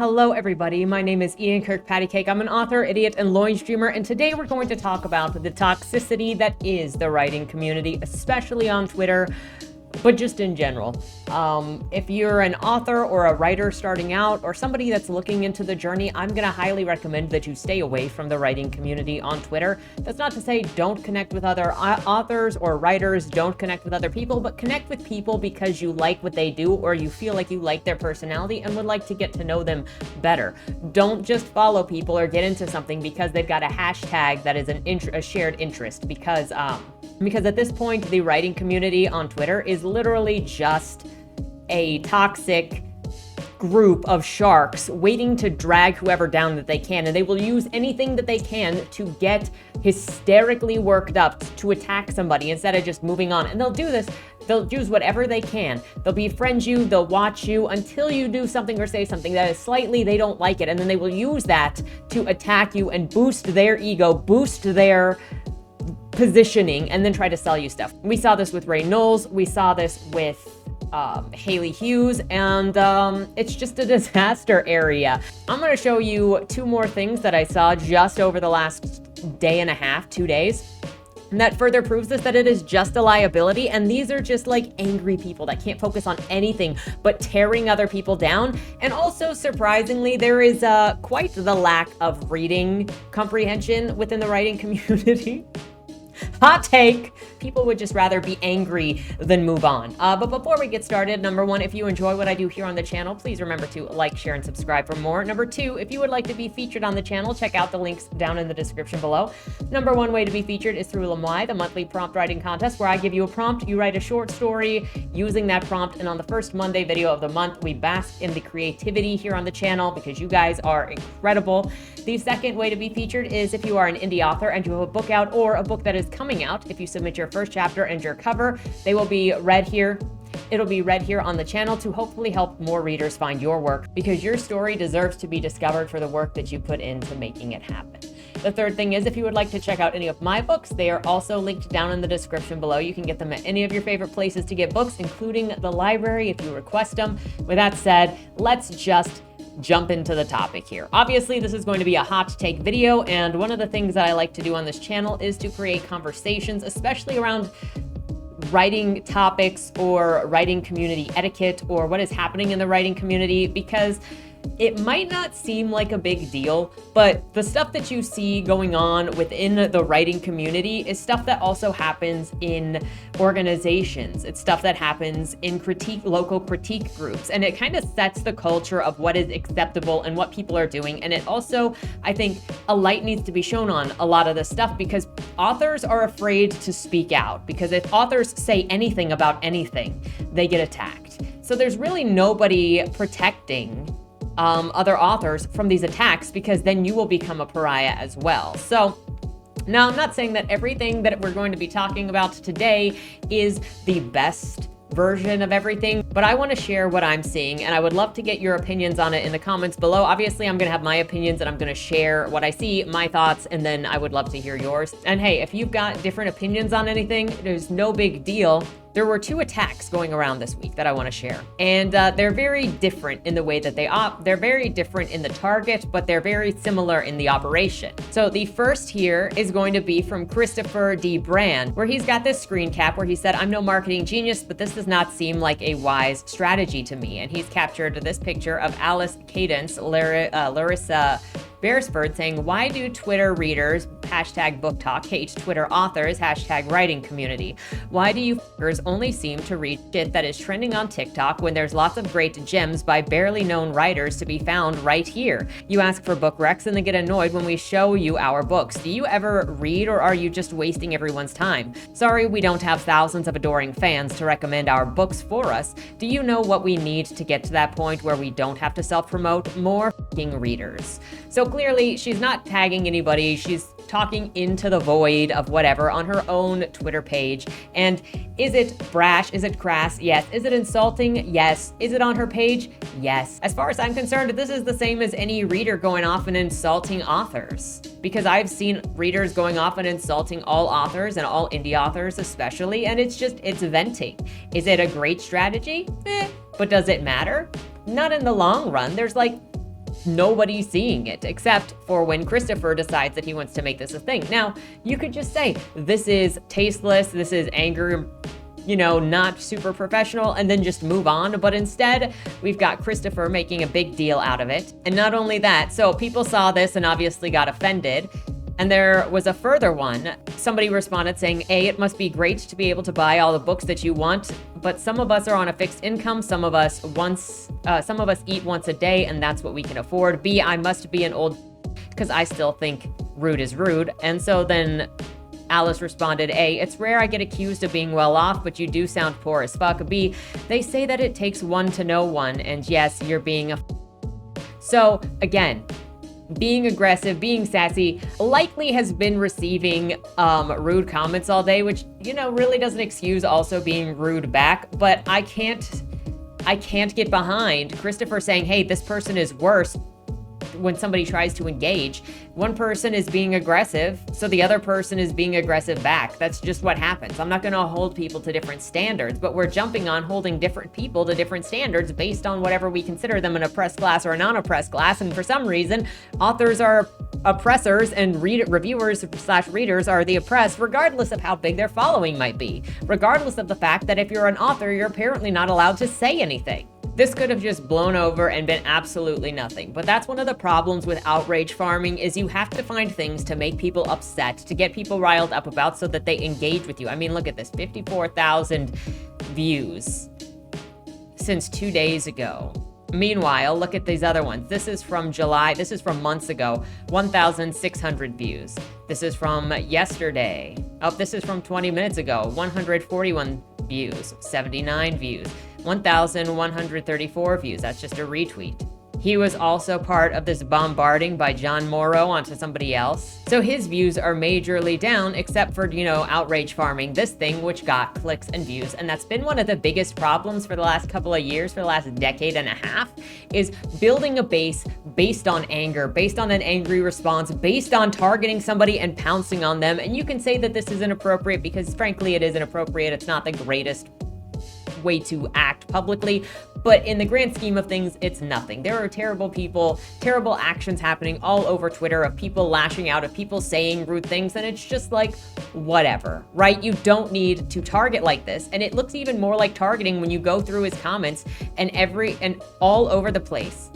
Hello everybody, my name is Ian Kirkpatrick. I'm an author, idiot, and loin streamer, and today we're going to talk about the toxicity that is the writing community, especially on Twitter, but just in general. If you're an author or a writer starting out, or somebody that's looking into the journey, I'm gonna highly recommend that you stay away from the writing community on Twitter. That's not to say don't connect with other authors or writers, don't connect with other people, but connect with people because you like what they do, or you feel like you like their personality and would like to get to know them better. Don't just follow people or get into something because they've got a hashtag that is a shared interest, because at this point, the writing community on Twitter is literally just a toxic group of sharks waiting to drag whoever down that they can, and they will use anything that they can to get hysterically worked up to attack somebody instead of just moving on. And they'll do this. They'll use whatever they can. They'll befriend you, they'll watch you until you do something or say something that is slightly they don't like it, and then they will use that to attack you and boost their ego, boost their positioning, and then try to sell you stuff. We saw this with Ray Knowles, we saw this with Haley Hughes, and it's just a disaster area. I'm going to show you two more things that I saw just over the last day and a half, 2 days. And that further proves this, that it is just a liability, and these are just like angry people that can't focus on anything but tearing other people down. And also, surprisingly, there is quite the lack of reading comprehension within the writing community. Hot take. People would just rather be angry than move on. But before we get started, number one, if you enjoy what I do here on the channel, please remember to like, share, and subscribe for more. Number two, if you would like to be featured on the channel, check out the links down in the description below. Number one way to be featured is through Lamwai, the monthly prompt writing contest, where I give you a prompt, you write a short story using that prompt, and on the first Monday video of the month, we bask in the creativity here on the channel because you guys are incredible. The second way to be featured is if you are an indie author and you have a book out or a book that is coming out. If you submit your first chapter and your cover, they will be read here. It'll be read here on the channel to hopefully help more readers find your work, because your story deserves to be discovered for the work that you put into making it happen. The third thing is, if you would like to check out any of my books, they are also linked down in the description below. You can get them at any of your favorite places to get books, including the library if you request them. With that said, let's just jump into the topic here. Obviously, this is going to be a hot take video, and one of the things that I like to do on this channel is to create conversations, especially around writing topics or writing community etiquette or what is happening in the writing community, because it might not seem like a big deal, but the stuff that you see going on within the writing community is stuff that also happens in organizations. It's stuff that happens in local critique groups, and it kind of sets the culture of what is acceptable and what people are doing. And it also, I think, a light needs to be shown on a lot of this stuff, because authors are afraid to speak out, because if authors say anything about anything, they get attacked. So there's really nobody protecting other authors from these attacks, because then you will become a pariah as well. So now, I'm not saying that everything that we're going to be talking about today is the best version of everything, but I want to share what I'm seeing, and I would love to get your opinions on it in the comments below. Obviously, I'm going to have my opinions, and I'm going to share what I see, my thoughts, and then I would love to hear yours. And hey, if you've got different opinions on anything, there's no big deal. There were two attacks going around this week that I want to share, and they're very different in the way that they're very different in the target, but they're very similar in the operation. So the first here is going to be from Christopher D. Brand, where he's got this screen cap where he said, "I'm no marketing genius, but this does not seem like a wise strategy to me." And he's captured this picture of Alice Cadence, Larissa Beresford, saying, "Why do Twitter readers, hashtag book talk, hate Twitter authors, hashtag writing community? Why do you fuckers only seem to read shit that is trending on TikTok when there's lots of great gems by barely known writers to be found right here? You ask for book recs and then get annoyed when we show you our books. Do you ever read, or are you just wasting everyone's time? Sorry, we don't have thousands of adoring fans to recommend our books for us. Do you know what we need to get to that point where we don't have to self-promote? More fucking readers." So clearly, she's not tagging anybody. She's talking into the void of whatever on her own Twitter page. And is it brash? Is it crass? Yes. Is it insulting? Yes. Is it on her page? Yes. As far as I'm concerned, this is the same as any reader going off and insulting authors, because I've seen readers going off and insulting all authors and all indie authors especially, and it's venting. Is it a great strategy? But does it matter? Not in the long run. There's like nobody's seeing it except for when Christopher decides that he wants to make this a thing. Now, you could just say, this is tasteless, this is anger, not super professional, and then just move on. But instead, we've got Christopher making a big deal out of it. And not only that, so people saw this and obviously got offended. And there was a further one. Somebody responded saying, it must be great to be able to buy all the books that you want, but some of us are on a fixed income. Some of us eat once a day, and that's what we can afford. B, I must be an old, because I still think rude is rude. And so then Alice responded, A, it's rare I get accused of being well off, but you do sound poor as fuck. B, they say that it takes one to know one, and yes, you're being a So again, being aggressive, being sassy, likely has been receiving rude comments all day, which, really doesn't excuse also being rude back. But I can't get behind Christopher saying, hey, this person is worse when somebody tries to engage. One person is being aggressive, so the other person is being aggressive back. That's just what happens. I'm not going to hold people to different standards, but we're jumping on holding different people to different standards based on whatever we consider them an oppressed class or a non-oppressed class. And for some reason, authors are oppressors and reviewers/readers are the oppressed, regardless of how big their following might be, regardless of the fact that if you're an author, you're apparently not allowed to say anything. This could have just blown over and been absolutely nothing. But that's one of the problems with outrage farming, is you have to find things to make people upset, to get people riled up about so that they engage with you. I mean, look at this, 54,000 views since 2 days ago. Meanwhile, look at these other ones. This is from July. This is from months ago. 1,600 views. This is from yesterday. Oh, this is from 20 minutes ago. 141 views. 79 views. 1,134 views. That's just a retweet. He was also part of this bombarding by John Morrow onto somebody else. So his views are majorly down, except for, outrage farming, this thing, which got clicks and views. And that's been one of the biggest problems for the last couple of years, for the last decade and a half, is building a base based on anger, based on an angry response, based on targeting somebody and pouncing on them. And you can say that this is inappropriate because, frankly, it is inappropriate. It's not the greatest way to act publicly, but in the grand scheme of things, it's nothing. There are terrible people, terrible actions happening all over Twitter of people lashing out, of people saying rude things, and it's just like, whatever, right? You don't need to target like this. And it looks even more like targeting when you go through his comments and all over the place,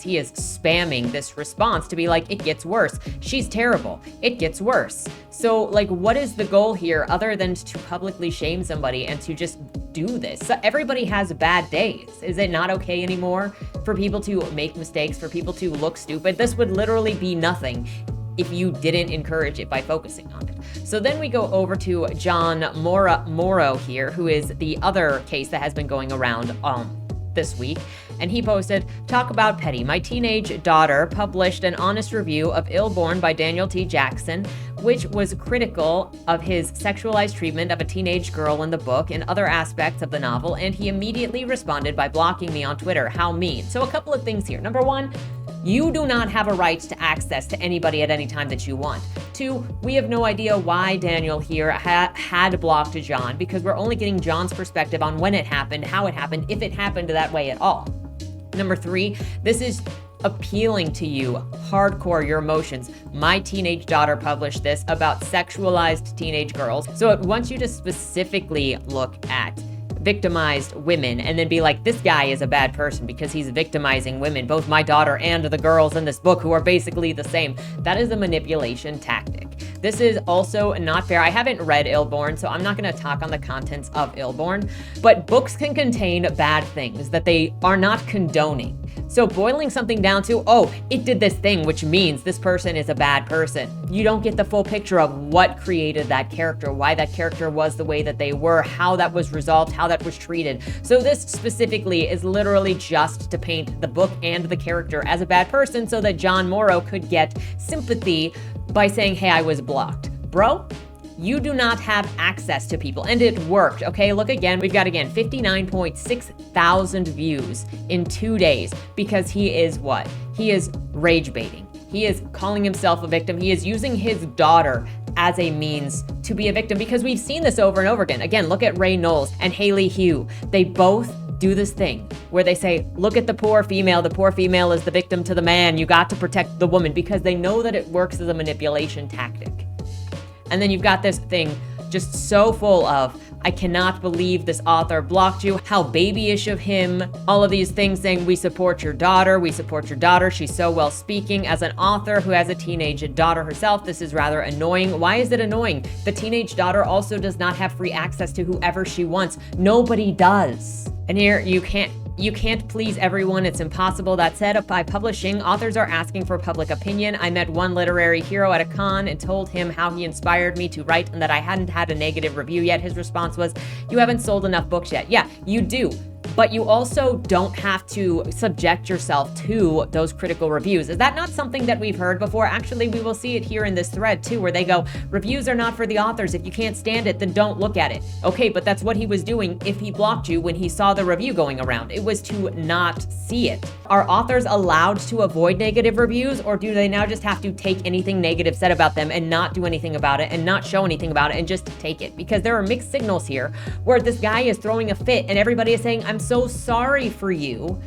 he is spamming this response to be like, it gets worse. She's terrible. It gets worse. So like, what is the goal here other than to publicly shame somebody and to just do this? So everybody has bad days. Is it not okay anymore for people to make mistakes, for people to look stupid? This would literally be nothing if you didn't encourage it by focusing on it. So then we go over to John Morrow here, who is the other case that has been going around this week. And he posted, talk about petty. My teenage daughter published an honest review of Illborn by Daniel T. Jackson, which was critical of his sexualized treatment of a teenage girl in the book and other aspects of the novel, and he immediately responded by blocking me on Twitter. How mean. So a couple of things here. Number one, you do not have a right to access to anybody at any time that you want. Two, we have no idea why Daniel here had blocked John, because we're only getting John's perspective on when it happened, how it happened, if it happened that way at all. Number three, this is appealing to you, hardcore, your emotions. My teenage daughter published this about sexualized teenage girls. So it wants you to specifically look at victimized women and then be like, this guy is a bad person because he's victimizing women, both my daughter and the girls in this book who are basically the same. That is a manipulation tactic. This is also not fair. I haven't read Illborn, so I'm not going to talk on the contents of Illborn, but books can contain bad things that they are not condoning. So boiling something down to, oh, it did this thing, which means this person is a bad person. You don't get the full picture of what created that character, why that character was the way that they were, how that was resolved, how that was treated. So this specifically is literally just to paint the book and the character as a bad person so that John Morrow could get sympathy by saying, hey, I was blocked. Bro, you do not have access to people, and it worked, okay? Look again, we've got 59.6 thousand views in 2 days because he is what? He is rage baiting. He is calling himself a victim. He is using his daughter as a means to be a victim because we've seen this over and over again. Again, look at Ray Knowles and Haley Hugh. They both do this thing where they say, look at the poor female is the victim to the man, you got to protect the woman, because they know that it works as a manipulation tactic. And then you've got this thing just so full of, I cannot believe this author blocked you, how babyish of him, all of these things saying, we support your daughter, she's so well speaking. As an author who has a teenage daughter herself, this is rather annoying. Why is it annoying? The teenage daughter also does not have free access to whoever she wants. Nobody does. And here, you can't please everyone. It's impossible. That said, by publishing, authors are asking for public opinion. I met one literary hero at a con and told him how he inspired me to write and that I hadn't had a negative review yet. His response was, you haven't sold enough books yet. Yeah, you do. But you also don't have to subject yourself to those critical reviews. Is that not something that we've heard before? Actually, we will see it here in this thread too, where they go, reviews are not for the authors. If you can't stand it, then don't look at it. Okay, but that's what he was doing if he blocked you when he saw the review going around. It was to not see it. Are authors allowed to avoid negative reviews, or do they now just have to take anything negative said about them and not do anything about it and not show anything about it and just take it? Because there are mixed signals here where this guy is throwing a fit and everybody is saying, I'm so sorry for you,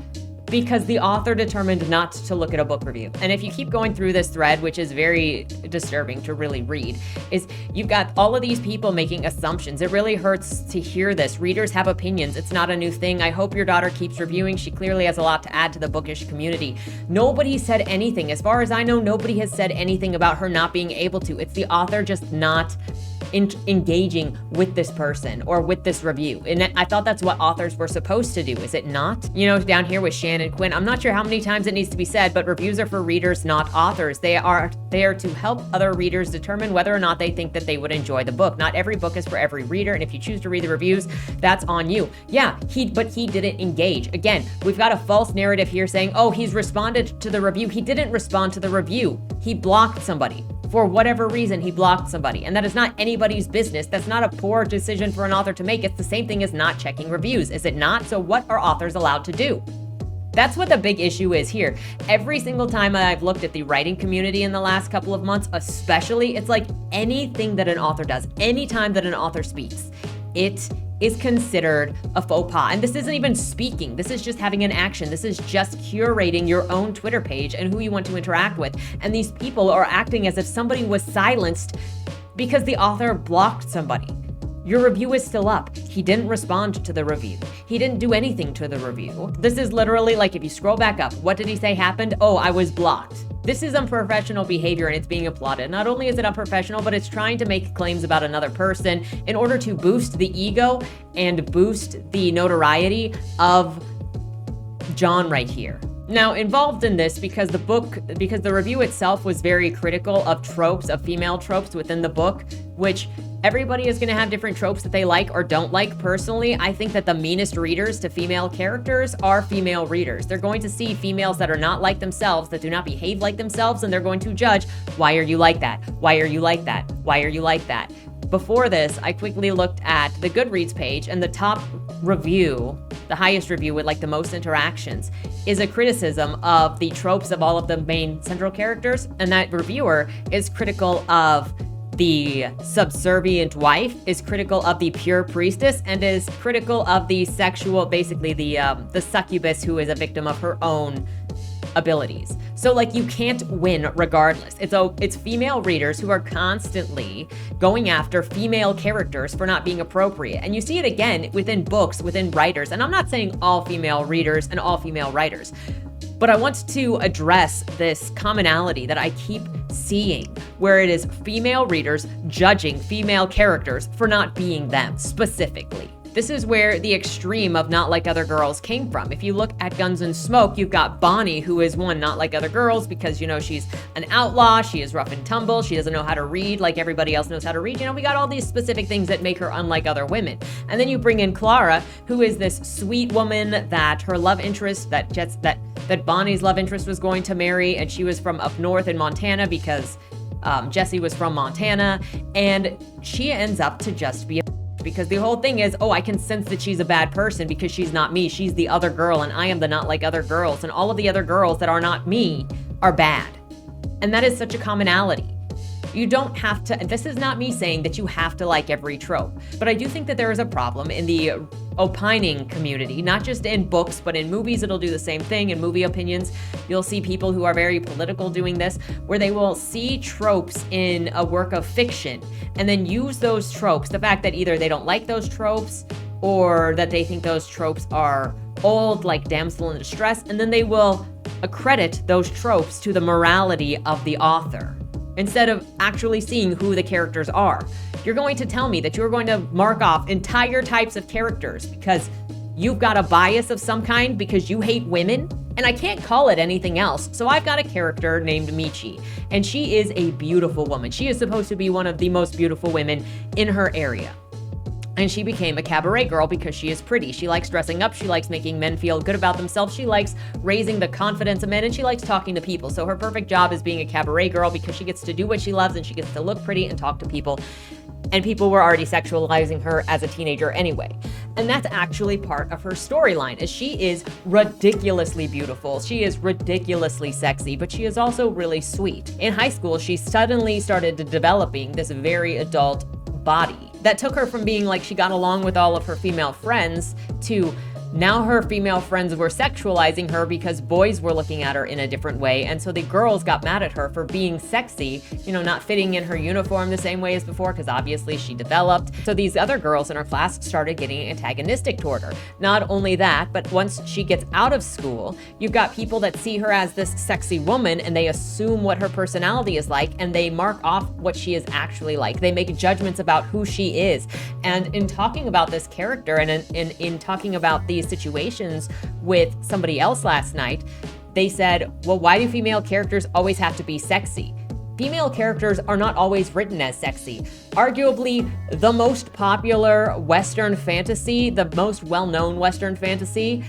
because the author determined not to look at a book review. And if you keep going through this thread, which is very disturbing to really read, is you've got all of these people making assumptions. It really hurts to hear this. Readers have opinions. It's not a new thing. I hope your daughter keeps reviewing. She clearly has a lot to add to the bookish community. Nobody said anything. As far as I know, nobody has said anything about her not being able to. It's the author just not engaging with this person or with this review. And I thought that's what authors were supposed to do. Is it not? You know, down here with Shannon Quinn, I'm not sure how many times it needs to be said, but reviews are for readers, not authors. They are there to help other readers determine whether or not they think that they would enjoy the book. Not every book is for every reader, and if you choose to read the reviews, that's on you. Yeah, but he didn't engage. Again, we've got a false narrative here saying, oh, he's responded to the review. He didn't respond to the review. He blocked somebody. For whatever reason, he blocked somebody. And that is not anybody's business. That's not a poor decision for an author to make. It's the same thing as not checking reviews, is it not? So what are authors allowed to do? That's what the big issue is here. Every single time I've looked at the writing community in the last couple of months, especially, it's like anything that an author does, anytime that an author speaks, it is considered a faux pas. And this isn't even speaking. This is just having an action. This is just curating your own Twitter page and who you want to interact with. And these people are acting as if somebody was silenced because the author blocked somebody. Your review is still up. He didn't respond to the review. He didn't do anything to the review. This is literally like, if you scroll back up, what did he say happened? Oh, I was blocked. This is unprofessional behavior and it's being applauded. Not only is it unprofessional, but it's trying to make claims about another person in order to boost the ego and boost the notoriety of John right here. Now, involved in this, because the review itself was very critical of tropes, of female tropes within the book, which everybody is going to have different tropes that they like or don't like. Personally, I think that the meanest readers to female characters are female readers. They're going to see females that are not like themselves, that do not behave like themselves, and they're going to judge, why are you like that? Why are you like that? Why are you like that? Before this, I quickly looked at the Goodreads page, and the top review, the highest review with like the most interactions, is a criticism of the tropes of all of the main central characters. And that reviewer is critical of the subservient wife, is critical of the pure priestess, and is critical of the sexual, basically the succubus who is a victim of her own abilities. So like, you can't win regardless. It's female readers who are constantly going after female characters for not being appropriate. And you see it again within books, within writers. And I'm not saying all female readers and all female writers, but I want to address this commonality that I keep seeing, where it is female readers judging female characters for not being them specifically. This is where the extreme of not like other girls came from. If you look at Guns and Smoke, you've got Bonnie, who is one, not like other girls because, you know, she's an outlaw, she is rough and tumble, she doesn't know how to read like everybody else knows how to read. You know, we got all these specific things that make her unlike other women. And then you bring in Clara, who is this sweet woman that her love interest, that Bonnie's love interest was going to marry, and she was from up north in Montana because Jesse was from Montana, and she ends up to just be because the whole thing is, oh, I can sense that she's a bad person because she's not me. She's the other girl, and I am the not like other girls. And all of the other girls that are not me are bad. And that is such a commonality. You don't have to, and this is not me saying that you have to like every trope, but I do think that there is a problem in the opining community, not just in books, but in movies. It'll do the same thing. In movie opinions, you'll see people who are very political doing this, where they will see tropes in a work of fiction and then use those tropes, the fact that either they don't like those tropes or that they think those tropes are old, like damsel in distress, and then they will accredit those tropes to the morality of the author instead of actually seeing who the characters are. You're going to tell me that you're going to mark off entire types of characters because you've got a bias of some kind because you hate women, and I can't call it anything else. So I've got a character named Michi, and she is a beautiful woman. She is supposed to be one of the most beautiful women in her area. And she became a cabaret girl because she is pretty. She likes dressing up. She likes making men feel good about themselves. She likes raising the confidence of men, and she likes talking to people. So her perfect job is being a cabaret girl because she gets to do what she loves and she gets to look pretty and talk to people. And people were already sexualizing her as a teenager anyway. And that's actually part of her storyline, is she is ridiculously beautiful. She is ridiculously sexy, but she is also really sweet. In high school, she suddenly started developing this very adult body that took her from being like she got along with all of her female friends to now her female friends were sexualizing her because boys were looking at her in a different way. And so the girls got mad at her for being sexy, not fitting in her uniform the same way as before, because obviously she developed. So these other girls in her class started getting antagonistic toward her. Not only that, but once she gets out of school, you've got people that see her as this sexy woman and they assume what her personality is like and they mark off what she is actually like. They make judgments about who she is. And in talking about this character and in talking about these situations with somebody else last night, they said, well, why do female characters always have to be sexy? Female characters are not always written as sexy. Arguably, the most popular Western fantasy, the most well-known Western fantasy,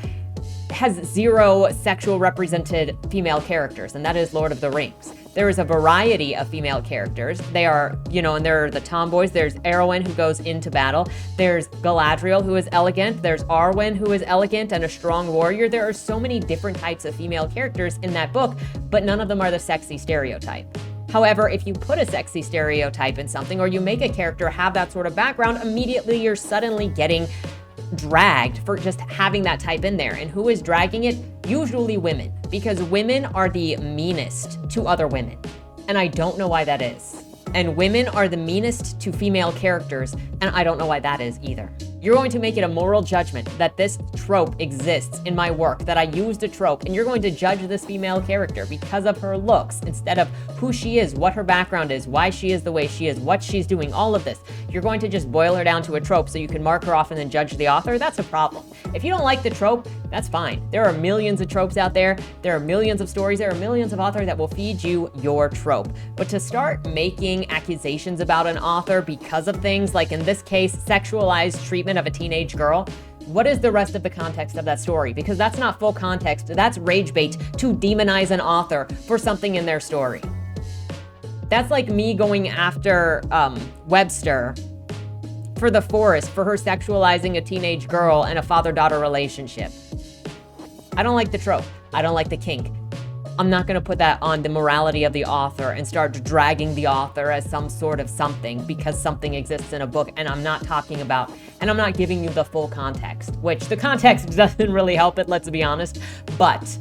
has 0 sexual represented female characters, and that is Lord of the Rings. There is a variety of female characters. They are, and there are the tomboys. There's Arwen, who goes into battle. There's Galadriel, who is elegant. There's Arwen, who is elegant and a strong warrior. There are so many different types of female characters in that book, but none of them are the sexy stereotype. However, if you put a sexy stereotype in something or you make a character have that sort of background, immediately you're suddenly getting dragged for just having that type in there. And who is dragging it? Usually women, because women are the meanest to other women. And I don't know why that is. And women are the meanest to female characters, and I don't know why that is either. You're going to make it a moral judgment that this trope exists in my work, that I used a trope, and you're going to judge this female character because of her looks instead of who she is, what her background is, why she is the way she is, what she's doing, all of this. You're going to just boil her down to a trope so you can mark her off and then judge the author. That's a problem. If you don't like the trope, that's fine. There are millions of tropes out there. There are millions of stories. There are millions of authors that will feed you your trope. But to start making accusations about an author because of things like, in this case, sexualized treatment of a teenage girl, what is the rest of the context of that story? Because that's not full context. That's rage bait to demonize an author for something in their story. That's like me going after Webster for The Forest for her sexualizing a teenage girl and a father-daughter relationship. I don't like the trope. I don't like the kink. I'm not going to put that on the morality of the author and start dragging the author as some sort of something because something exists in a book and I'm not talking about, and I'm not giving you the full context, which the context doesn't really help it, let's be honest, but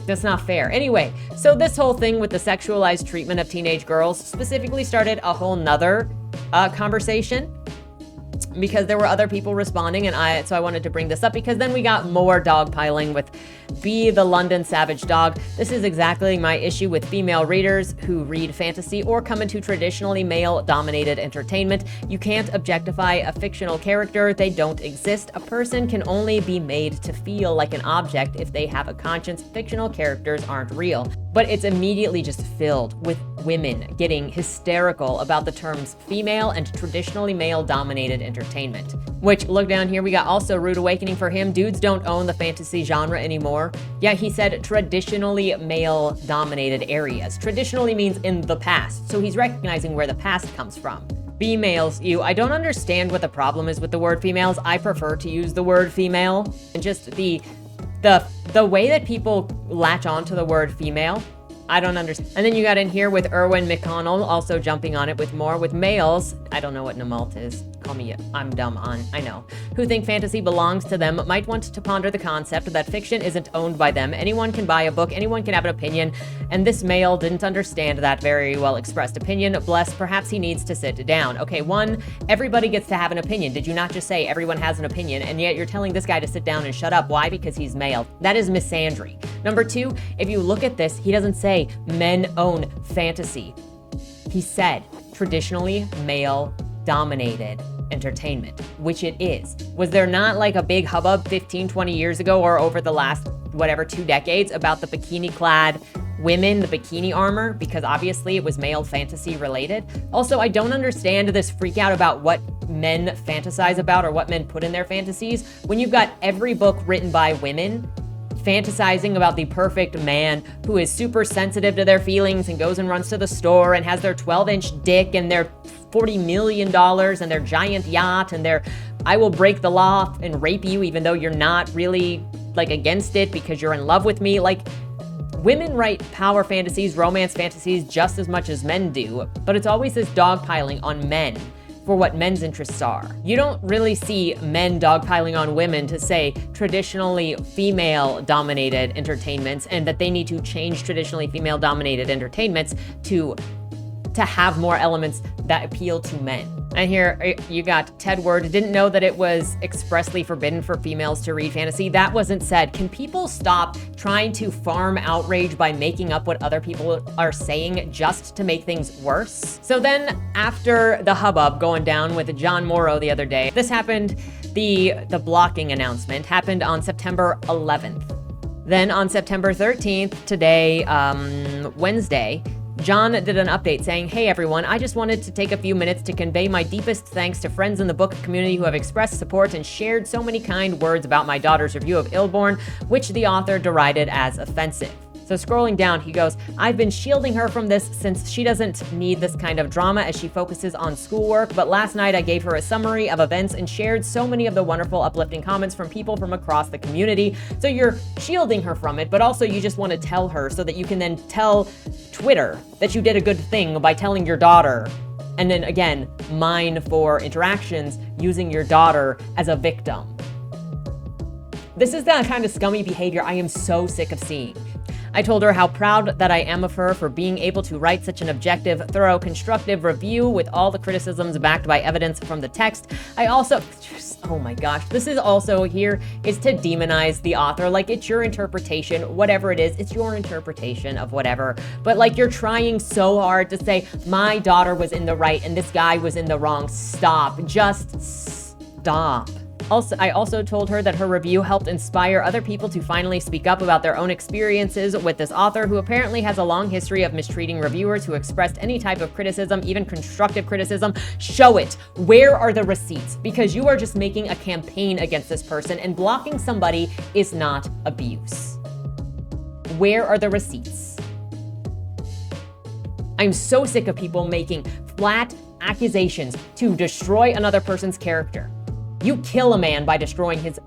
that's not fair. Anyway, so this whole thing with the sexualized treatment of teenage girls specifically started a whole nother conversation because there were other people responding, and so I wanted to bring this up because then we got more dogpiling with Be the London Savage Dog. This is exactly my issue with female readers who read fantasy or come into traditionally male-dominated entertainment. You can't objectify a fictional character. They don't exist. A person can only be made to feel like an object if they have a conscience. Fictional characters aren't real. But it's immediately just filled with women getting hysterical about the terms female and traditionally male-dominated entertainment. Which, look down here, we got also Rude Awakening for him. Dudes don't own the fantasy genre anymore. Yeah, he said traditionally male-dominated areas. Traditionally means in the past, so he's recognizing where the past comes from. Females, I don't understand what the problem is with the word females. I prefer to use the word female, and just the way that people latch on to the word female I don't understand. And then you got in here with Erwin McConnell also jumping on it with more. With males, I don't know what Namalt is. Call me, I'm dumb on, I know. Who think fantasy belongs to them, might want to ponder the concept that fiction isn't owned by them. Anyone can buy a book, anyone can have an opinion, and this male didn't understand that very well expressed opinion. Bless, perhaps he needs to sit down. Okay, one, everybody gets to have an opinion. Did you not just say everyone has an opinion, and yet you're telling this guy to sit down and shut up? Why? Because he's male. That is misandry. Number two, if you look at this, he doesn't say men own fantasy. He said traditionally male-dominated entertainment, which it is. Was there not like a big hubbub 15, 20 years ago or over the last, whatever, 2 decades about the bikini-clad women, the bikini armor? Because obviously it was male fantasy related. Also, I don't understand this freak out about what men fantasize about or what men put in their fantasies when you've got every book written by women fantasizing about the perfect man who is super sensitive to their feelings and goes and runs to the store and has their 12-inch dick and their $40 million and their giant yacht and their I will break the law and rape you even though you're not really like against it because you're in love with me. Like, women write power fantasies, romance fantasies just as much as men do, but it's always this dogpiling on men for what men's interests are. You don't really see men dogpiling on women to say traditionally female-dominated entertainments and that they need to change traditionally female-dominated entertainments to have more elements that appeal to men. And here you got Ted Word, didn't know that it was expressly forbidden for females to read fantasy. That wasn't said. Can people stop trying to farm outrage by making up what other people are saying just to make things worse? So then after the hubbub going down with John Morrow the other day, this happened, the blocking announcement happened on September 11th. Then on September 13th, today, Wednesday, John did an update saying, "Hey everyone, I just wanted to take a few minutes to convey my deepest thanks to friends in the book community who have expressed support and shared so many kind words about my daughter's review of Illborn, which the author derided as offensive." So scrolling down, he goes, "I've been shielding her from this since she doesn't need this kind of drama as she focuses on schoolwork, but last night I gave her a summary of events and shared so many of the wonderful uplifting comments from people from across the community." So you're shielding her from it, but also you just want to tell her so that you can then tell Twitter that you did a good thing by telling your daughter. And then again, mine for interactions using your daughter as a victim. This is the kind of scummy behavior I am so sick of seeing. I told her how proud that I am of her for being able to write such an objective, thorough, constructive review with all the criticisms backed by evidence from the text. I also, oh my gosh, this is also here is to demonize the author. Like, it's your interpretation, whatever it is, it's your interpretation of whatever. But like, you're trying so hard to say, my daughter was in the right and this guy was in the wrong. Stop, just stop. I also told her that her review helped inspire other people to finally speak up about their own experiences with this author, who apparently has a long history of mistreating reviewers who expressed any type of criticism, even constructive criticism. Show it. Where are the receipts? Because you are just making a campaign against this person, and blocking somebody is not abuse. Where are the receipts? I'm so sick of people making flat accusations to destroy another person's character. You kill a man by destroying his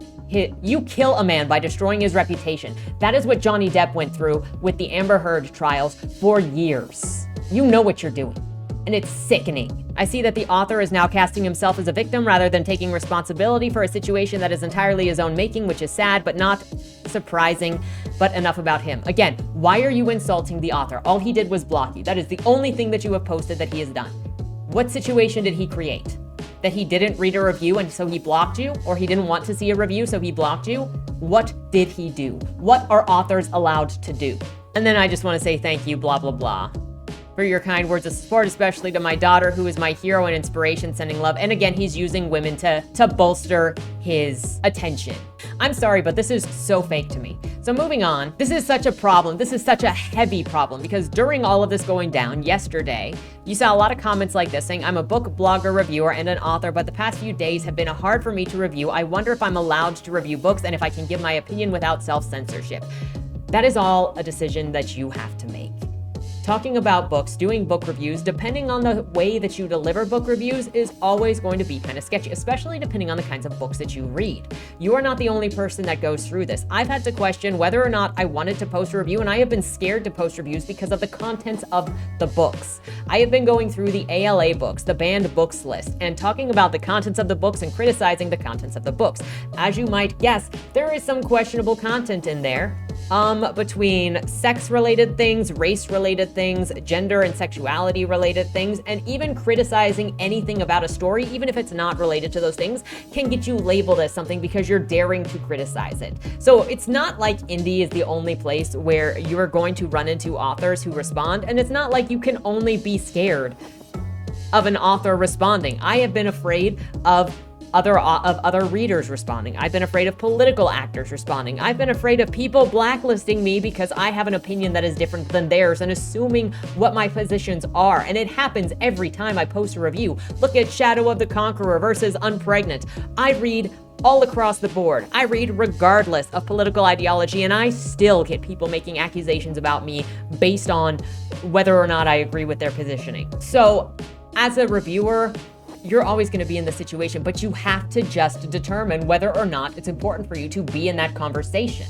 reputation. That is what Johnny Depp went through with the Amber Heard trials for years. You know what you're doing, and it's sickening. I see that the author is now casting himself as a victim rather than taking responsibility for a situation that is entirely his own making, which is sad, but not surprising. But enough about him. Again, why are you insulting the author? All he did was block you. That is the only thing that you have posted that he has done. What situation did he create? That he didn't read a review and so he blocked you? Or he didn't want to see a review so he blocked you? What did he do? What are authors allowed to do? And then I just want to say thank you, blah, blah, blah, for your kind words of support, especially to my daughter, who is my hero and inspiration, sending love. And again, he's using women to bolster his attention. I'm sorry, but this is so fake to me. So moving on, this is such a problem. This is such a heavy problem because during all of this going down yesterday, you saw a lot of comments like this saying, "I'm a book blogger, reviewer, and an author, but the past few days have been hard for me to review. I wonder if I'm allowed to review books and if I can give my opinion without self-censorship." That is all a decision that you have to make. talking about books, doing book reviews, depending on the way that you deliver book reviews, is always going to be kind of sketchy, especially depending on the kinds of books that you read. You are not the only person that goes through this. I've had to question whether or not I wanted to post a review, and I have been scared to post reviews because of the contents of the books. I have been going through the ALA books, the banned books list, and talking about the contents of the books and criticizing the contents of the books. As you might guess, there is some questionable content in there. Between sex-related things, race-related things, gender and sexuality-related things, and even criticizing anything about a story, even if it's not related to those things, can get you labeled as something because you're daring to criticize it. So it's not like indie is the only place where you're going to run into authors who respond, and it's not like you can only be scared of an author responding. I have been afraid of other readers responding. I've been afraid of political actors responding. I've been afraid of people blacklisting me because I have an opinion that is different than theirs and assuming what my positions are. And it happens every time I post a review. Look at Shadow of the Conqueror versus Unpregnant. I read all across the board. I read regardless of political ideology, and I still get people making accusations about me based on whether or not I agree with their positioning. So as a reviewer, you're always going to be in the situation, but you have to just determine whether or not it's important for you to be in that conversation.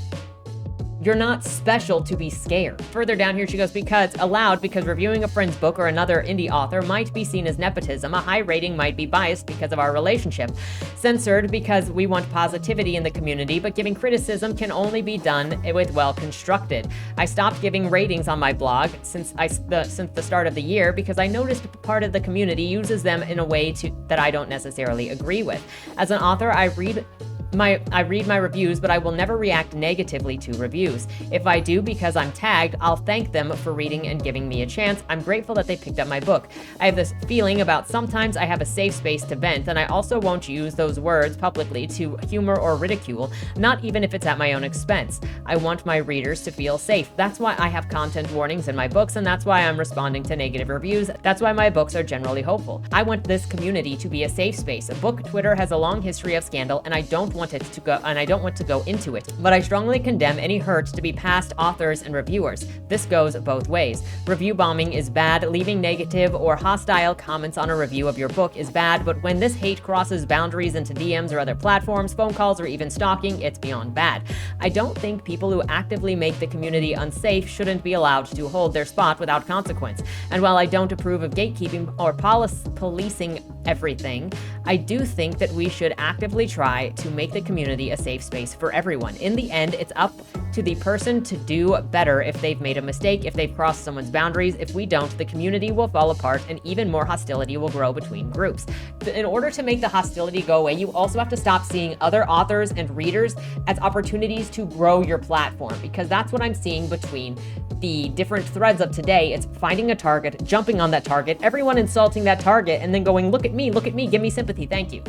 You're not special to be scared. Further down here, she goes, because reviewing a friend's book or another indie author might be seen as nepotism. A high rating might be biased because of our relationship. Censored because we want positivity in the community, but giving criticism can only be done with well-constructed. I stopped giving ratings on my blog since the start of the year because I noticed part of the community uses them in a way that I don't necessarily agree with. As an author, I read my reviews, but I will never react negatively to reviews. If I do because I'm tagged, I'll thank them for reading and giving me a chance. I'm grateful that they picked up my book. I have this feeling about sometimes I have a safe space to vent, and I also won't use those words publicly to humor or ridicule, not even if it's at my own expense. I want my readers to feel safe. That's why I have content warnings in my books, and that's why I'm responding to negative reviews. That's why my books are generally hopeful. I want this community to be a safe space. Book Twitter has a long history of scandal, and I don't want to go into it, but I strongly condemn any hurt to be past authors and reviewers. This goes both ways. Review bombing is bad. Leaving negative or hostile comments on a review of your book is bad, but when this hate crosses boundaries into DMs or other platforms, phone calls, or even stalking, it's beyond bad. I don't think people who actively make the community unsafe shouldn't be allowed to hold their spot without consequence. And while I don't approve of gatekeeping or policing everything, I do think that we should actively try to make the community a safe space for everyone. In the end, it's up to the person to do better if they've made a mistake, if they've crossed someone's boundaries. If we don't, the community will fall apart and even more hostility will grow between groups. In order to make the hostility go away, you also have to stop seeing other authors and readers as opportunities to grow your platform, because that's what I'm seeing between the different threads of today. It's finding a target, jumping on that target, everyone insulting that target, and then going, look at me, give me sympathy, thank you.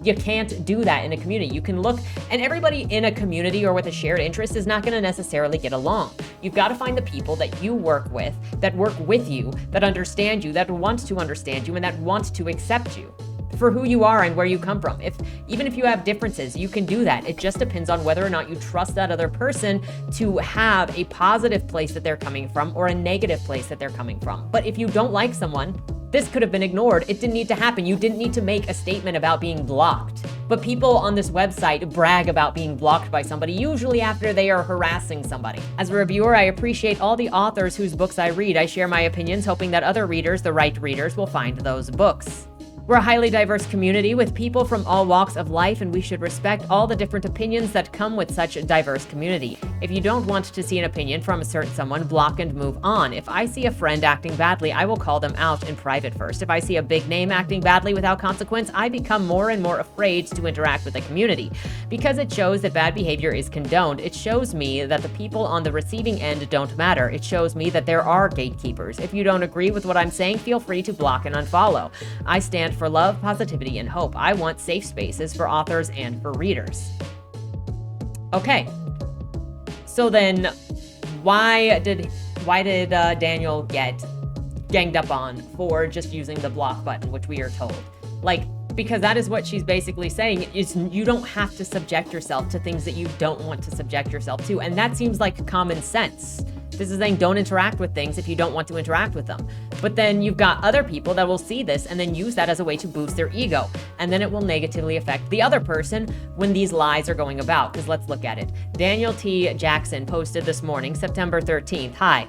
You can't do that in a community. You can look, and everybody in a community or with a shared interest is not going to necessarily get along. You've got to find the people that you work with, that work with you, that understand you, that want to understand you, and that want to accept you for who you are and where you come from. Even if you have differences, you can do that. It just depends on whether or not you trust that other person to have a positive place that they're coming from or a negative place that they're coming from. But if you don't like someone, this could have been ignored. It didn't need to happen. You didn't need to make a statement about being blocked. But people on this website brag about being blocked by somebody, usually after they are harassing somebody. As a reviewer, I appreciate all the authors whose books I read. I share my opinions, hoping that other readers, the right readers, will find those books. We're a highly diverse community with people from all walks of life, and we should respect all the different opinions that come with such a diverse community. If you don't want to see an opinion from a certain someone, block and move on. If I see a friend acting badly, I will call them out in private first. If I see a big name acting badly without consequence, I become more and more afraid to interact with the community. Because it shows that bad behavior is condoned, it shows me that the people on the receiving end don't matter. It shows me that there are gatekeepers. If you don't agree with what I'm saying, feel free to block and unfollow. I stand for love, positivity, and hope. I want safe spaces for authors and for readers. Okay. So then, why did Daniel get ganged up on for just using the block button, which we are told? Because that is what she's basically saying, is you don't have to subject yourself to things that you don't want to subject yourself to. And that seems like common sense This is saying don't interact with things if you don't want to interact with them. But then you've got other people that will see this and then use that as a way to boost their ego. And then it will negatively affect the other person when these lies are going about. Because let's look at it. Daniel T. Jackson posted this morning, September 13th. Hi.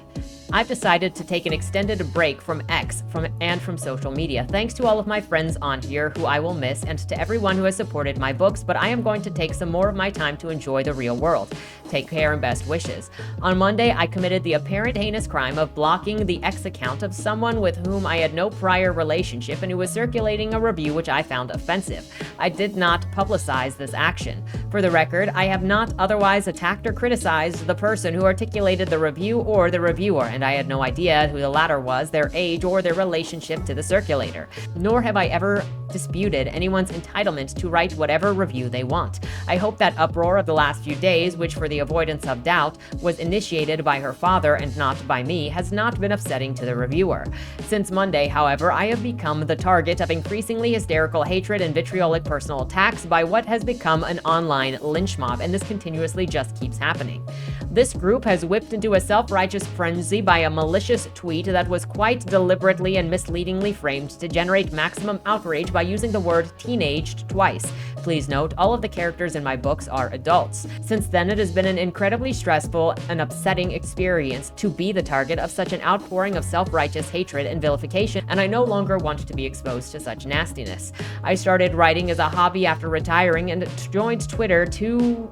I've decided to take an extended break from X and from social media. Thanks to all of my friends on here who I will miss and to everyone who has supported my books, but I am going to take some more of my time to enjoy the real world. Take care and best wishes. On Monday, I committed the apparent heinous crime of blocking the X account of someone with whom I had no prior relationship and who was circulating a review which I found offensive. I did not publicize this action. For the record, I have not otherwise attacked or criticized the person who articulated the review or the reviewer, and I had no idea who the latter was, their age, or their relationship to the circulator. Nor have I ever disputed anyone's entitlement to write whatever review they want. I hope that uproar of the last few days, which for the avoidance of doubt was initiated by her father and not by me, has not been upsetting to the reviewer. Since Monday, however, I have become the target of increasingly hysterical hatred and vitriolic personal attacks by what has become an online lynch mob, and this continuously just keeps happening. This group has whipped into a self-righteous frenzy by a malicious tweet that was quite deliberately and misleadingly framed to generate maximum outrage by using the word teenaged twice. Please note, all of the characters in my books are adults. Since then, it has been an incredibly stressful and upsetting experience to be the target of such an outpouring of self-righteous hatred and vilification, and I no longer want to be exposed to such nastiness. I started writing as a hobby after retiring and joined Twitter 2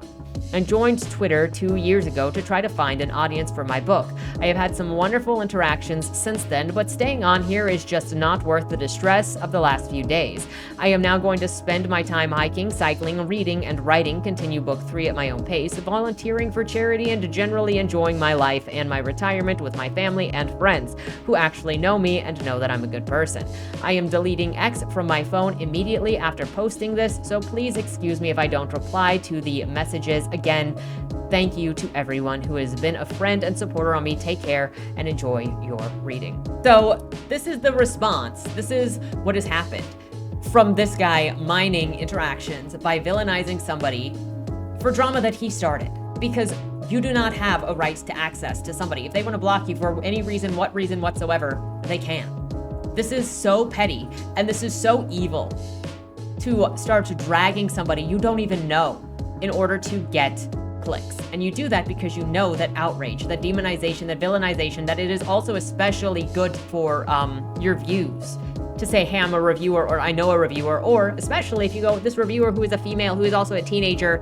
years ago to try to find an audience for my book. I have had some wonderful interactions since then, but staying on here is just not worth the distress of the last few days. I am now going to spend my time hiking, cycling, reading, and writing, continue book 3 at my own pace, volunteering for charity, and generally enjoying my life and my retirement with my family and friends who actually know me and know that I'm a good person. I am deleting X from my phone immediately after posting this, so please excuse me if I don't reply to the messages. Again, thank you to everyone who has been a friend and supporter on me. Take care and enjoy your reading. So this is the response. This is what has happened from this guy mining interactions by villainizing somebody for drama that he started. Because you do not have a right to access to somebody. If they want to block you for any reason whatsoever, they can. This is so petty and this is so evil to start dragging somebody you don't even know in order to get clicks. And you do that because you know that outrage, that demonization, that villainization, that it is also especially good for your views. To say, hey, I'm a reviewer, or I know a reviewer, or especially if you go, this reviewer who is a female, who is also a teenager,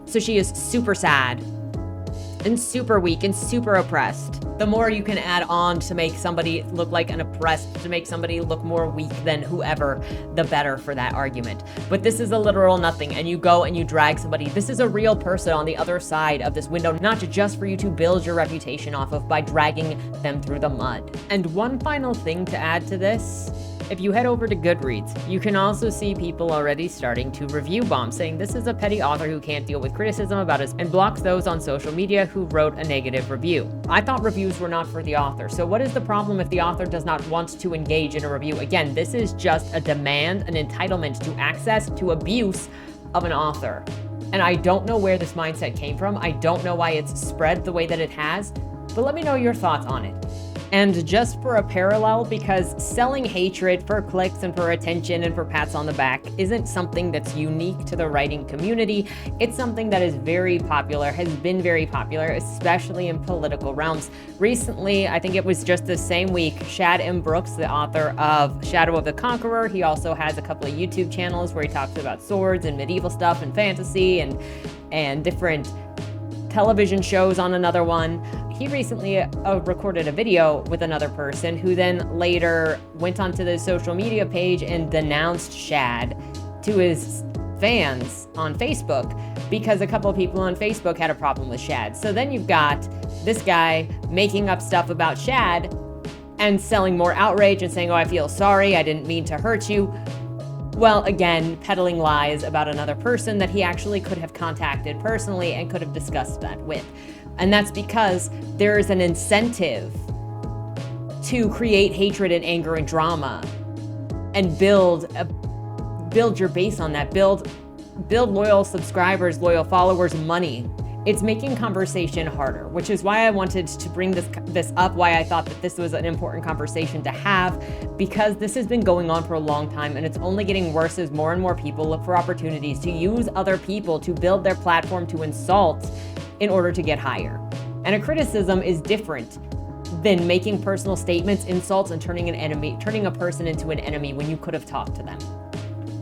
so she is super sad and super weak and super oppressed. The more you can add on to make somebody look like an oppressed, to make somebody look more weak than whoever, the better for that argument. But this is a literal nothing, and you go and you drag somebody. This is a real person on the other side of this window, not just for you to build your reputation off of by dragging them through the mud. And one final thing to add to this, if you head over to Goodreads, you can also see people already starting to review bomb, saying this is a petty author who can't deal with criticism about us, and blocks those on social media who wrote a negative review. I thought reviews were not for the author. So what is the problem if the author does not want to engage in a review? Again, this is just a demand, an entitlement to access to abuse of an author. And I don't know where this mindset came from. I don't know why it's spread the way that it has, but let me know your thoughts on it. And just for a parallel, because selling hatred for clicks and for attention and for pats on the back isn't something that's unique to the writing community. It's something that is very popular, has been very popular, especially in political realms. Recently, I think it was just the same week, Shad M. Brooks, the author of Shadow of the Conqueror, he also has a couple of YouTube channels where he talks about swords and medieval stuff and fantasy and different television shows on another one. He recently recorded a video with another person who then later went onto the social media page and denounced Shad to his fans on Facebook because a couple of people on Facebook had a problem with Shad. So then you've got this guy making up stuff about Shad and selling more outrage and saying, oh, I feel sorry, I didn't mean to hurt you. Well, again, peddling lies about another person that he actually could have contacted personally and could have discussed that with. And that's because there is an incentive to create hatred and anger and drama and build your base on that, build loyal subscribers, loyal followers, money. it's making conversation harder, which is why I wanted to bring this up, why I thought that this was an important conversation to have, because this has been going on for a long time and it's only getting worse as more and more people look for opportunities to use other people to build their platform to insult in order to get higher. And a criticism is different than making personal statements, insults, and turning a person into an enemy when you could have talked to them.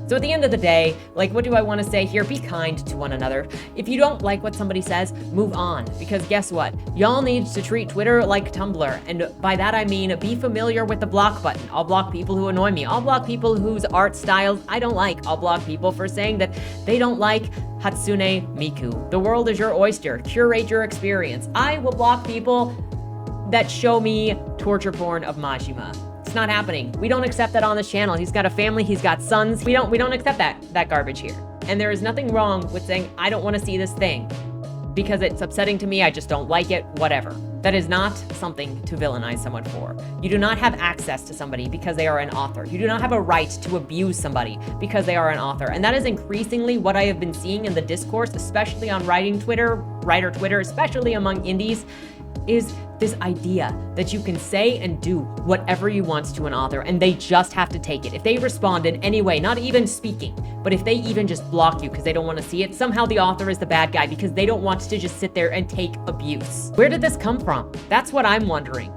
So at the end of the day, like, what do I want to say here? Be kind to one another. If you don't like what somebody says, move on. Because guess what? Y'all need to treat Twitter like Tumblr. And by that I mean, be familiar with the block button. I'll block people who annoy me. I'll block people whose art styles I don't like. I'll block people for saying that they don't like Hatsune Miku. The world is your oyster. Curate your experience. I will block people that show me torture porn of Majima. It's not happening. We don't accept that on this channel. He's got a family, he's got sons. We don't accept that garbage here. And there is nothing wrong with saying, I don't want to see this thing because it's upsetting to me, I just don't like it, whatever. That is not something to villainize someone for. You do not have access to somebody because they are an author. You do not have a right to abuse somebody because they are an author. And that is increasingly what I have been seeing in the discourse, especially on writer Twitter, especially among indies, is this idea that you can say and do whatever you want to an author and they just have to take it. If they respond in any way, not even speaking, but if they even just block you because they don't want to see it, somehow the author is the bad guy because they don't want to just sit there and take abuse. Where did this come from? That's what I'm wondering.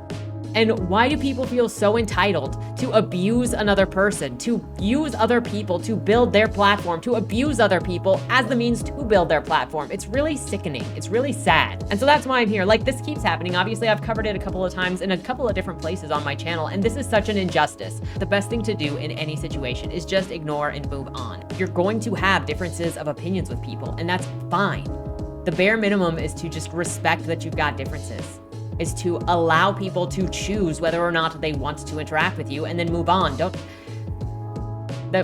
And why do people feel so entitled to abuse another person, to use other people to build their platform, to abuse other people as the means to build their platform? It's really sickening. It's really sad. And so that's why I'm here. Like, this keeps happening. Obviously, I've covered it a couple of times in a couple of different places on my channel, and this is such an injustice. The best thing to do in any situation is just ignore and move on. You're going to have differences of opinions with people, and that's fine. The bare minimum is to just respect that you've got differences, is to allow people to choose whether or not they want to interact with you and then move on.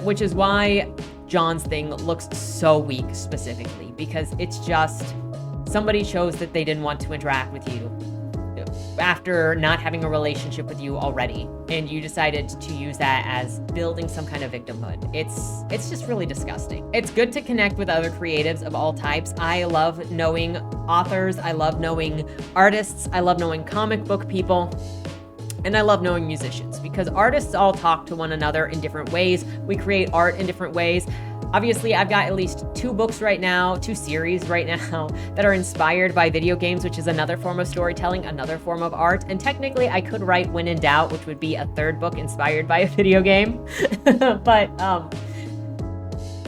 Which is why John's thing looks so weak specifically, because it's just somebody chose that they didn't want to interact with you after not having a relationship with you already, and you decided to use that as building some kind of victimhood. It's just really disgusting. It's good to connect with other creatives of all types. I love knowing authors, I love knowing artists, I love knowing comic book people, and I love knowing musicians, because artists all talk to one another in different ways. We create art in different ways. Obviously, I've got at least 2 books right now, 2 series right now that are inspired by video games, which is another form of storytelling, another form of art. And technically, I could write When in Doubt, which would be a 3rd book inspired by a video game. But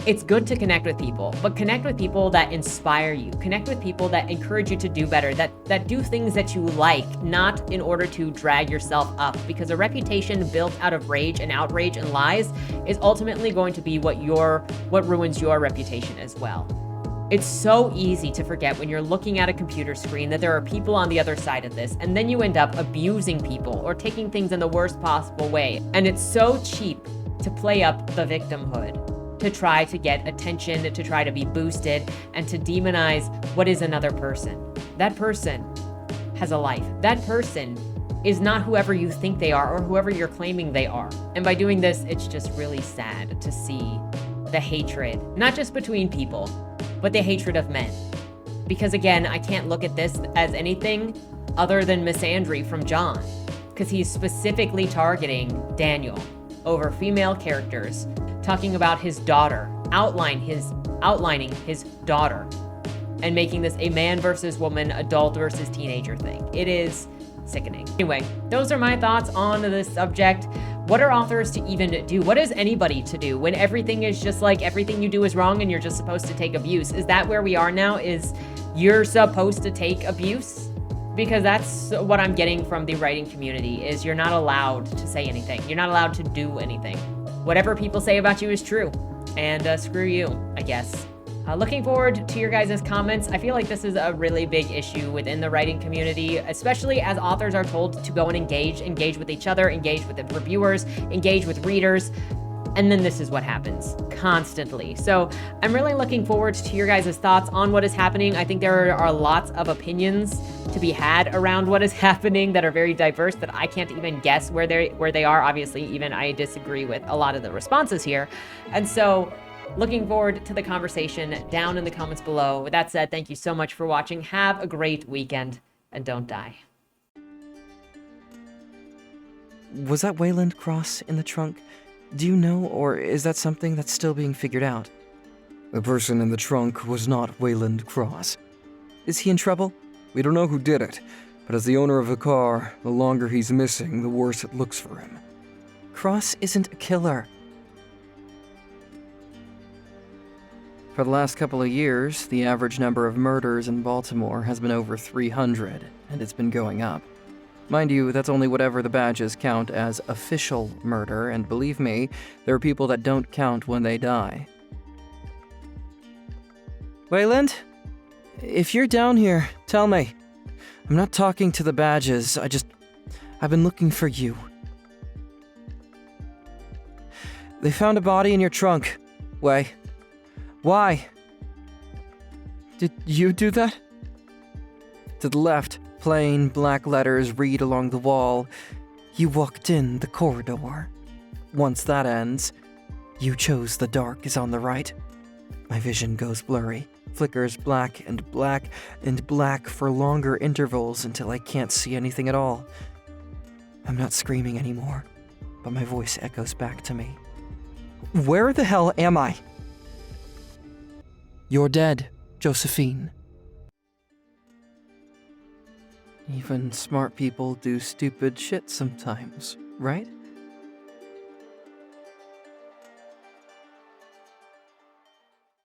it's good to connect with people, but connect with people that inspire you. Connect with people that encourage you to do better, that do things that you like, not in order to drag yourself up, because a reputation built out of rage and outrage and lies is ultimately going to be what ruins your reputation as well. It's so easy to forget when you're looking at a computer screen that there are people on the other side of this, and then you end up abusing people or taking things in the worst possible way. And it's so cheap to play up the victimhood, to try to get attention, to try to be boosted, and to demonize what is another person. That person has a life. That person is not whoever you think they are or whoever you're claiming they are. And by doing this, it's just really sad to see the hatred, not just between people, but the hatred of men. Because again, I can't look at this as anything other than misandry from John, because he's specifically targeting Daniel over female characters, talking about his daughter, outlining his daughter, and making this a man versus woman, adult versus teenager thing. It is sickening. Anyway, those are my thoughts on this subject. What are authors to even do? What is anybody to do when everything is just like everything you do is wrong and you're just supposed to take abuse? Is that where we are now? Is you're supposed to take abuse? Because that's what I'm getting from the writing community, is you're not allowed to say anything. You're not allowed to do anything. Whatever people say about you is true, and screw you, I guess. Looking forward to your guys' comments. I feel like this is a really big issue within the writing community, especially as authors are told to go and engage with each other, engage with the reviewers, engage with readers. And then this is what happens constantly. So I'm really looking forward to your guys' thoughts on what is happening. I think there are lots of opinions to be had around what is happening that are very diverse that I can't even guess where they are. Obviously, even I disagree with a lot of the responses here. And so Looking forward to the conversation down in the comments below. With that said, thank you so much for watching. Have a great weekend, and don't die. Was that Wayland Cross in the trunk? Do you know, or is that something that's still being figured out? The person in the trunk was not Wayland Cross. Is he in trouble? We don't know who did it, but as the owner of the car, the longer he's missing, the worse it looks for him. Cross isn't a killer. For the last couple of years, the average number of murders in Baltimore has been over 300, and it's been going up. Mind you, that's only whatever the badges count as official murder, and believe me, there are people that don't count when they die. Wayland? If you're down here, tell me. I'm not talking to the badges, I've been looking for you. They found a body in your trunk. Why? Did you do that? To the left, plain black letters read along the wall, "You walked in the corridor. Once that ends, you chose the dark is on the right." My vision goes blurry, flickers black and black and black for longer intervals until I can't see anything at all. I'm not screaming anymore, but my voice echoes back to me. Where the hell am I? You're dead, Josephine. Even smart people do stupid shit sometimes, right?